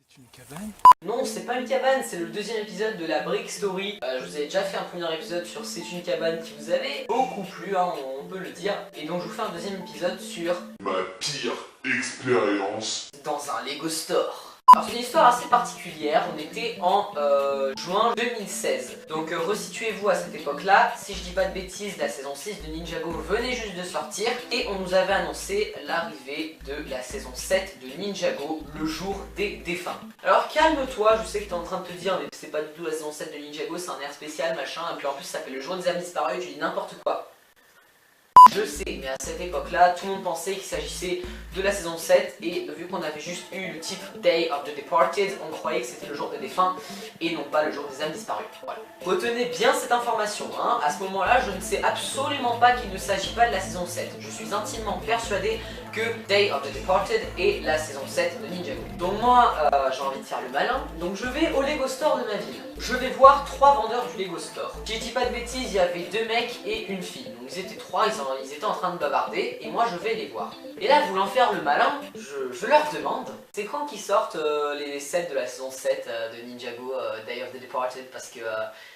C'est une cabane? Non, c'est pas une cabane, c'est le deuxième épisode de la Brick Story. Je vous ai déjà fait un premier épisode sur C'est une cabane qui vous avait beaucoup plu, hein, on peut le dire. Et donc je vous fais un deuxième épisode sur ma pire expérience dans un Lego Store. Alors c'est une histoire assez particulière, on était en juin 2016. Donc resituez-vous à cette époque-là, si je dis pas de bêtises, la saison 6 de Ninjago venait juste de sortir et on nous avait annoncé l'arrivée de la saison 7 de Ninjago, le jour des défunts. Alors calme-toi, je sais que t'es en train de te dire mais c'est pas du tout la saison 7 de Ninjago, c'est un air spécial machin, et puis en plus ça s'appelle le jour des âmes disparues, tu dis n'importe quoi. Je sais, mais à cette époque-là, tout le monde pensait qu'il s'agissait de la saison 7 et vu qu'on avait juste eu le titre Day of the Departed, on croyait que c'était le jour des défunts et non pas le jour des âmes disparues. Voilà. Retenez bien cette information, hein. À ce moment-là, je ne sais absolument pas qu'il ne s'agit pas de la saison 7. Je suis intimement persuadé que Day of the Departed est la saison 7 de Ninjago. Donc moi, j'ai envie de faire le malin, donc je vais au Lego Store de ma ville. Je vais voir 3 vendeurs du Lego Store. Si je dis pas de bêtises, il y avait 2 mecs et une fille. Donc ils étaient 3, ils étaient en train de bavarder et moi je vais les voir. Et là, voulant faire le malin, je leur demande c'est quand qu'ils sortent les sets de la saison 7 de Ninjago, Day of the Departed, parce que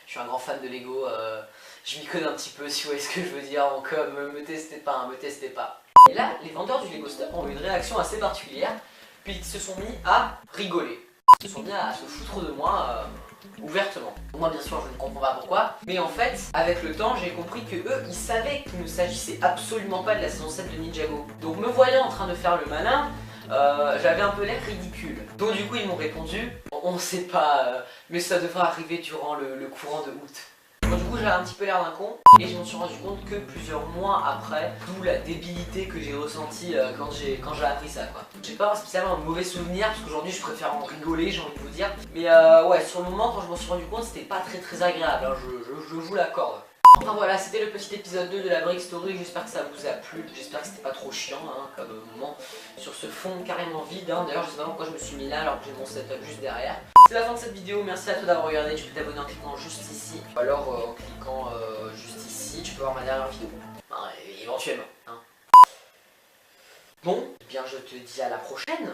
je suis un grand fan de Lego, je m'y connais un petit peu si vous voyez ce que je veux dire, donc me testez pas, hein, me testez pas. Et là, les vendeurs du Lego Store ont eu une réaction assez particulière, puis ils se sont mis à rigoler. Ils se sont mis à se foutre de moi ouvertement. Moi bien sûr je ne comprends pas pourquoi, mais en fait avec le temps j'ai compris que eux ils savaient qu'il ne s'agissait absolument pas de la saison 7 de Ninjago. Donc me voyant en train de faire le malin, j'avais un peu l'air ridicule. Donc du coup ils m'ont répondu, on sait pas, mais ça devrait arriver durant le courant de août. Donc du coup j'avais un petit peu l'air d'un con et je me suis rendu compte que plusieurs mois après, d'où la débilité que j'ai ressentie quand j'ai appris ça quoi. J'ai pas spécialement un mauvais souvenir parce qu'aujourd'hui je préfère en rigoler, j'ai envie de vous dire. Mais ouais, sur le moment quand je m'en suis rendu compte c'était pas très agréable, hein, je vous l'accorde. Enfin voilà, c'était le petit épisode 2 de la Brick Story, j'espère que ça vous a plu, j'espère que c'était pas trop chiant hein, comme moment sur ce fond carrément vide, hein. D'ailleurs je sais pas pourquoi je me suis mis là alors que j'ai mon setup juste derrière. C'est la fin de cette vidéo, merci à toi d'avoir regardé, tu peux t'abonner en cliquant juste ici, ou alors en cliquant juste ici, tu peux voir ma dernière vidéo, enfin, éventuellement. Hein. Bon, eh bien je te dis à la prochaine.